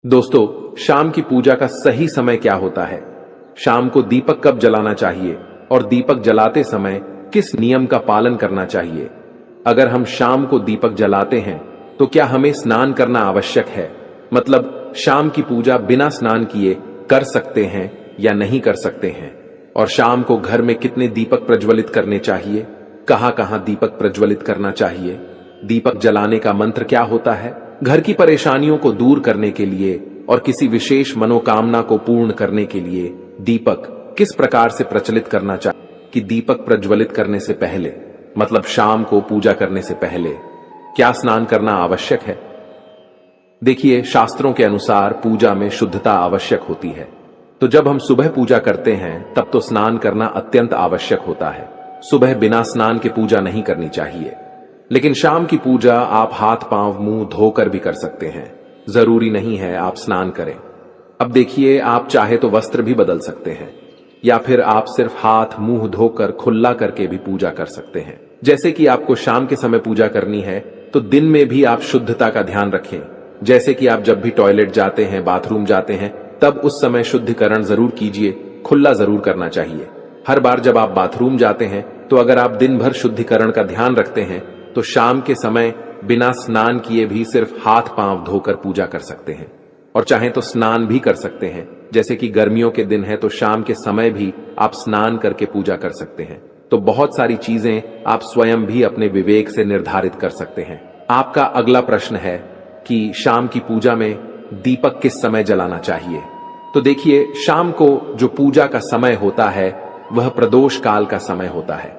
दोस्तों, शाम की पूजा का सही समय क्या होता है? शाम को दीपक कब जलाना चाहिए और दीपक जलाते समय किस नियम का पालन करना चाहिए? अगर हम शाम को दीपक जलाते हैं तो क्या हमें स्नान करना आवश्यक है? मतलब शाम की पूजा बिना स्नान किए कर सकते हैं या नहीं कर सकते हैं? और शाम को घर में कितने दीपक प्रज्वलित करने चाहिए? कहां कहां दीपक प्रज्वलित करना चाहिए? दीपक जलाने का मंत्र क्या होता है? घर की परेशानियों को दूर करने के लिए और किसी विशेष मनोकामना को पूर्ण करने के लिए दीपक किस प्रकार से प्रचलित करना चाहिए? कि दीपक प्रज्वलित करने से पहले, मतलब शाम को पूजा करने से पहले क्या स्नान करना आवश्यक है? देखिए, शास्त्रों के अनुसार पूजा में शुद्धता आवश्यक होती है। तो जब हम सुबह पूजा करते हैं तब तो स्नान करना अत्यंत आवश्यक होता है। सुबह बिना स्नान के पूजा नहीं करनी चाहिए। लेकिन शाम की पूजा आप हाथ पांव मुंह धोकर भी कर सकते हैं। जरूरी नहीं है आप स्नान करें। अब देखिए, आप चाहे तो वस्त्र भी बदल सकते हैं या फिर आप सिर्फ हाथ मुंह धोकर खुला करके भी पूजा कर सकते हैं। जैसे कि आपको शाम के समय पूजा करनी है तो दिन में भी आप शुद्धता का ध्यान रखें। जैसे कि आप जब भी टॉयलेट जाते हैं, बाथरूम जाते हैं, तब उस समय शुद्धिकरण जरूर कीजिए, खुला जरूर करना चाहिए। हर बार जब आप बाथरूम जाते हैं तो अगर आप दिन भर शुद्धिकरण का ध्यान रखते हैं तो शाम के समय बिना स्नान किए भी सिर्फ हाथ पांव धोकर पूजा कर सकते हैं। और चाहें तो स्नान भी कर सकते हैं। जैसे कि गर्मियों के दिन है तो शाम के समय भी आप स्नान करके पूजा कर सकते हैं। तो बहुत सारी चीजें आप स्वयं भी अपने विवेक से निर्धारित कर सकते हैं। आपका अगला प्रश्न है कि शाम की पूजा में दीपक किस समय जलाना चाहिए? तो देखिए, शाम को जो पूजा का समय होता है वह प्रदोष काल का समय होता है।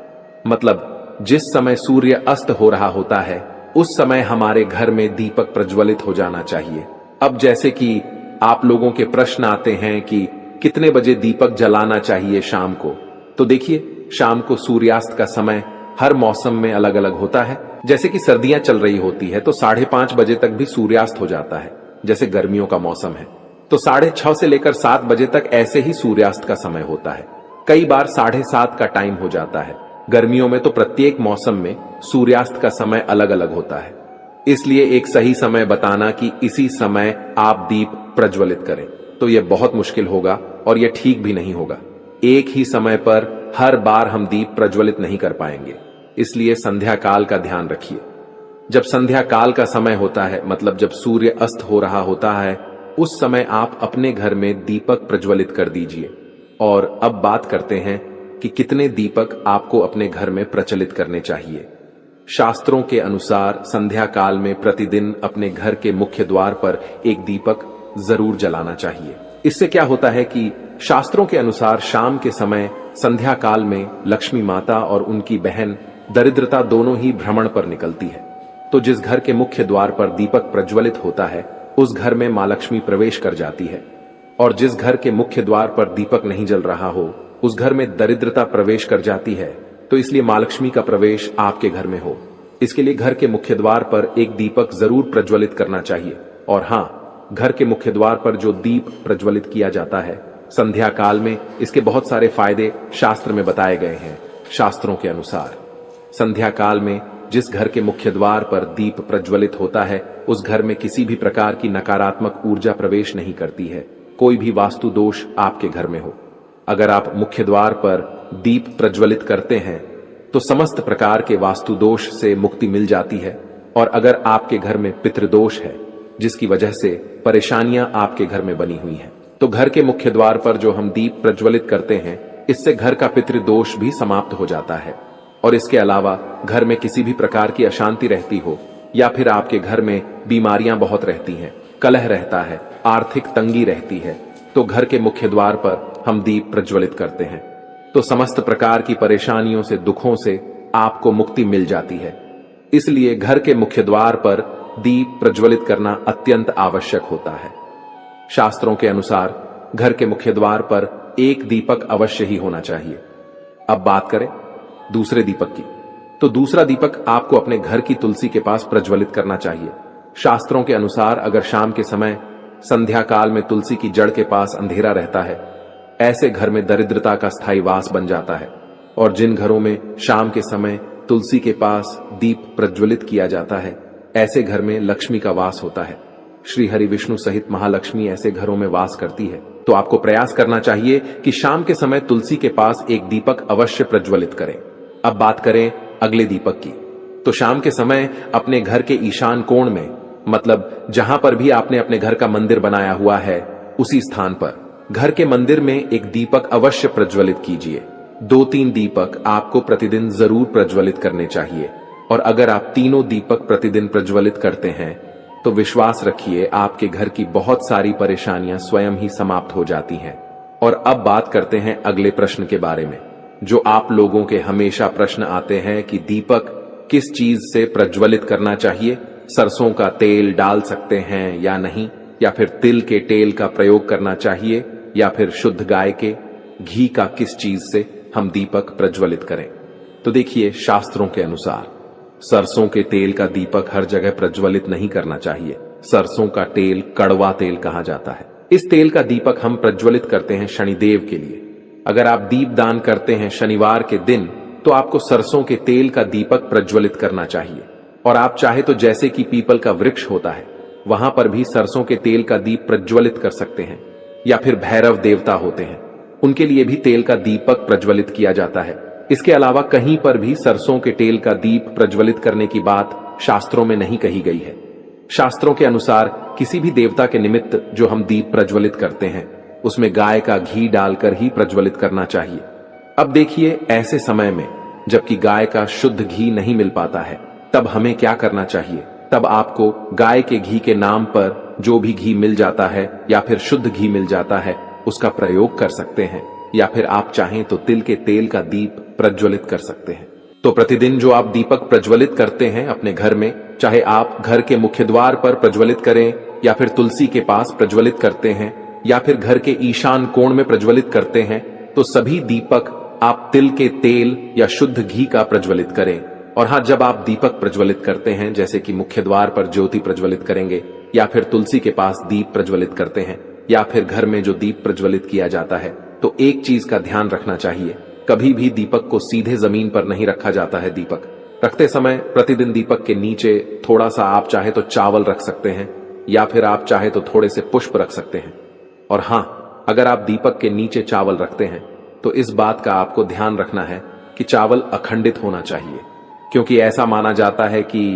मतलब जिस समय सूर्य अस्त हो रहा होता है उस समय हमारे घर में दीपक प्रज्वलित हो जाना चाहिए। अब जैसे कि आप लोगों के प्रश्न आते हैं कि कितने बजे दीपक जलाना चाहिए शाम को, तो देखिए, शाम को सूर्यास्त का समय हर मौसम में अलग अलग होता है। जैसे कि सर्दियां चल रही होती है तो 5:30 बजे तक भी सूर्यास्त हो जाता है। जैसे गर्मियों का मौसम है तो 6:30 से लेकर 7 बजे तक ऐसे ही सूर्यास्त का समय होता है। कई बार 7:30 का टाइम हो जाता है। गर्मियों में तो प्रत्येक मौसम में सूर्यास्त का समय अलग अलग होता है। इसलिए एक सही समय बताना कि इसी समय आप दीप प्रज्वलित करें तो यह बहुत मुश्किल होगा और यह ठीक भी नहीं होगा। एक ही समय पर हर बार हम दीप प्रज्वलित नहीं कर पाएंगे। इसलिए संध्या काल का ध्यान रखिए। जब संध्या काल का समय होता है, मतलब जब सूर्य अस्त हो रहा होता है, उस समय आप अपने घर में दीपक प्रज्वलित कर दीजिए। और अब बात करते हैं कि कितने दीपक आपको अपने घर में प्रचलित करने चाहिए। शास्त्रों के अनुसार संध्या काल में प्रतिदिन अपने घर के मुख्य द्वार पर एक दीपक जरूर जलाना चाहिए। इससे क्या होता है कि शास्त्रों के अनुसार शाम के समय संध्या काल में लक्ष्मी माता और उनकी बहन दरिद्रता दोनों ही भ्रमण पर निकलती है। तो जिस घर के मुख्य द्वार पर दीपक प्रज्वलित होता है उस घर में मां लक्ष्मी प्रवेश कर जाती है। और जिस घर के मुख्य द्वार पर दीपक नहीं जल रहा हो उस घर में दरिद्रता प्रवेश कर जाती है। तो इसलिए मां लक्ष्मी का प्रवेश आपके घर में हो, इसके लिए घर के मुख्य द्वार पर एक दीपक जरूर प्रज्वलित करना चाहिए। और हां, घर के मुख्य द्वार पर जो दीप प्रज्वलित किया जाता है संध्या काल में, इसके बहुत सारे फायदे शास्त्र में बताए गए हैं। शास्त्रों के अनुसार संध्या काल में जिस घर के मुख्य द्वार पर दीप प्रज्वलित होता है उस घर में किसी भी प्रकार की नकारात्मक ऊर्जा प्रवेश नहीं करती है। कोई भी वास्तु दोष आपके घर में हो, अगर आप मुख्य द्वार पर दीप प्रज्वलित करते हैं तो समस्त प्रकार के वास्तु दोष से मुक्ति मिल जाती है। और अगर आपके घर में पितृदोष है जिसकी वजह से परेशानियां आपके घर में बनी हुई हैं, तो घर के मुख्य द्वार पर जो हम दीप प्रज्वलित करते हैं इससे घर का पितृदोष भी समाप्त हो जाता है। और इसके अलावा घर में किसी भी प्रकार की अशांति रहती हो या फिर आपके घर में बीमारियां बहुत रहती हैं, कलह रहता है, आर्थिक तंगी रहती है, तो घर के मुख्य द्वार पर हम दीप प्रज्वलित करते हैं तो समस्त प्रकार की परेशानियों से, दुखों से आपको मुक्ति मिल जाती है। इसलिए घर के मुख्य द्वार पर दीप प्रज्वलित करना अत्यंत आवश्यक होता है। शास्त्रों के अनुसार घर के मुख्य द्वार पर एक दीपक अवश्य ही होना चाहिए। अब बात करें दूसरे दीपक की, तो दूसरा दीपक आपको अपने घर की तुलसी के पास प्रज्वलित करना चाहिए। शास्त्रों के अनुसार अगर शाम के समय संध्या काल में तुलसी की जड़ के पास अंधेरा रहता है, ऐसे घर में दरिद्रता का स्थायी वास बन जाता है। और जिन घरों में शाम के समय तुलसी के पास दीप प्रज्वलित किया जाता है ऐसे घर में लक्ष्मी का वास होता है। श्री हरि विष्णु सहित महालक्ष्मी ऐसे घरों में वास करती है, तो आपको प्रयास करना चाहिए कि शाम के समय तुलसी के पास एक दीपक अवश्य प्रज्वलित करें। अब बात करें अगले दीपक की, तो शाम के समय अपने घर के ईशान कोण में, मतलब जहां पर भी आपने अपने घर का मंदिर बनाया हुआ है उसी स्थान पर घर के मंदिर में एक दीपक अवश्य प्रज्वलित कीजिए। 2-3 दीपक आपको प्रतिदिन जरूर प्रज्वलित करने चाहिए, और अगर आप तीनों दीपक प्रतिदिन प्रज्वलित करते हैं तो विश्वास रखिए आपके घर की बहुत सारी परेशानियां स्वयं ही समाप्त हो जाती हैं। और अब बात करते हैं अगले प्रश्न के बारे में, जो आप लोगों के हमेशा प्रश्न आते हैं कि दीपक किस चीज से प्रज्वलित करना चाहिए, सरसों का तेल डाल सकते हैं या नहीं, या फिर तिल के तेल का प्रयोग करना चाहिए, या फिर शुद्ध गाय के घी का किस चीज से हम दीपक प्रज्वलित करें। तो देखिए, शास्त्रों के अनुसार सरसों के तेल का दीपक हर जगह प्रज्वलित नहीं करना चाहिए। सरसों का तेल कड़वा तेल कहा जाता है। इस तेल का दीपक हम प्रज्वलित करते हैं शनिदेव के लिए। अगर आप दीप दान करते हैं शनिवार के दिन तो आपको सरसों के तेल का दीपक प्रज्वलित करना चाहिए। और आप चाहे तो जैसे कि पीपल का वृक्ष होता है वहां पर भी सरसों के तेल का दीप प्रज्वलित कर सकते हैं, या फिर भैरव देवता होते हैं उनके लिए भी तेल का दीपक प्रज्वलित किया जाता है। इसके अलावा कहीं पर भी सरसों के तेल का दीप प्रज्वलित करने की बात शास्त्रों में नहीं कही गई है। शास्त्रों के अनुसार किसी भी देवता के निमित्त जो हम दीप प्रज्वलित करते हैं उसमें गाय का घी डालकर ही प्रज्वलित करना चाहिए। अब देखिए, ऐसे समय में जबकि गाय का शुद्ध घी नहीं मिल पाता है तब हमें क्या करना चाहिए। तब आपको गाय के घी के नाम पर जो भी घी मिल जाता है या फिर शुद्ध घी मिल जाता है उसका प्रयोग कर सकते हैं, या फिर आप चाहें तो तिल के तेल का दीप प्रज्वलित कर सकते हैं। तो प्रतिदिन जो आप दीपक प्रज्वलित करते हैं अपने घर में, चाहे आप घर के मुख्य द्वार पर प्रज्वलित करें, या फिर तुलसी के पास प्रज्वलित करते हैं, या फिर घर के ईशान कोण में प्रज्वलित करते हैं, तो सभी दीपक आप तिल के तेल या शुद्ध घी का प्रज्वलित करें। और हाँ, जब आप दीपक प्रज्वलित करते हैं, जैसे कि मुख्य द्वार पर ज्योति प्रज्वलित करेंगे, या फिर तुलसी के पास दीप प्रज्वलित करते हैं, या फिर घर में जो दीप प्रज्वलित किया जाता है, तो एक चीज का ध्यान रखना चाहिए, कभी भी दीपक को सीधे जमीन पर नहीं रखा जाता है। दीपक रखते समय प्रतिदिन दीपक के नीचे थोड़ा सा आप चाहे तो चावल रख सकते हैं, या फिर आप चाहे तो थोड़े से पुष्प रख सकते हैं। और हाँ, अगर आप दीपक के नीचे चावल रखते हैं तो इस बात का आपको ध्यान रखना है कि चावल अखंडित होना चाहिए, क्योंकि ऐसा माना जाता है कि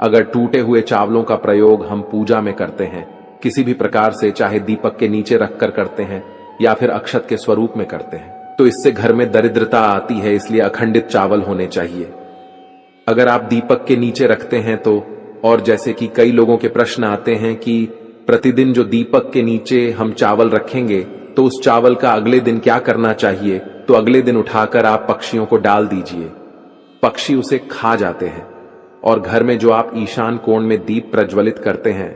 अगर टूटे हुए चावलों का प्रयोग हम पूजा में करते हैं, किसी भी प्रकार से, चाहे दीपक के नीचे रखकर करते हैं या फिर अक्षत के स्वरूप में करते हैं, तो इससे घर में दरिद्रता आती है। इसलिए अखंडित चावल होने चाहिए। अगर आप दीपक के नीचे रखते हैं तो, और जैसे कि कई लोगों के प्रश्न आते हैं कि प्रतिदिन जो दीपक के नीचे हम चावल रखेंगे तो उस चावल का अगले दिन क्या करना चाहिए, तो अगले दिन उठाकर आप पक्षियों को डाल दीजिए, पक्षी उसे खा जाते हैं। और घर में जो आप ईशान कोण में दीप प्रज्वलित करते हैं,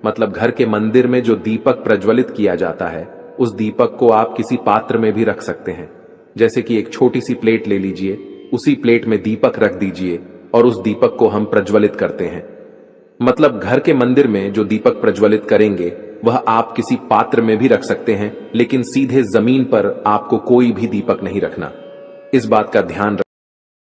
मतलब घर के मंदिर में जो दीपक प्रज्वलित किया जाता है, उस दीपक को आप किसी पात्र में भी रख सकते हैं। जैसे कि एक छोटी सी प्लेट ले लीजिए, उसी प्लेट में दीपक रख दीजिए और उस दीपक को हम प्रज्वलित करते हैं। मतलब घर के मंदिर में जो दीपक प्रज्वलित करेंगे वह आप किसी पात्र में भी रख सकते हैं, लेकिन सीधे जमीन पर आपको कोई भी दीपक नहीं रखना। इस बात का ध्यान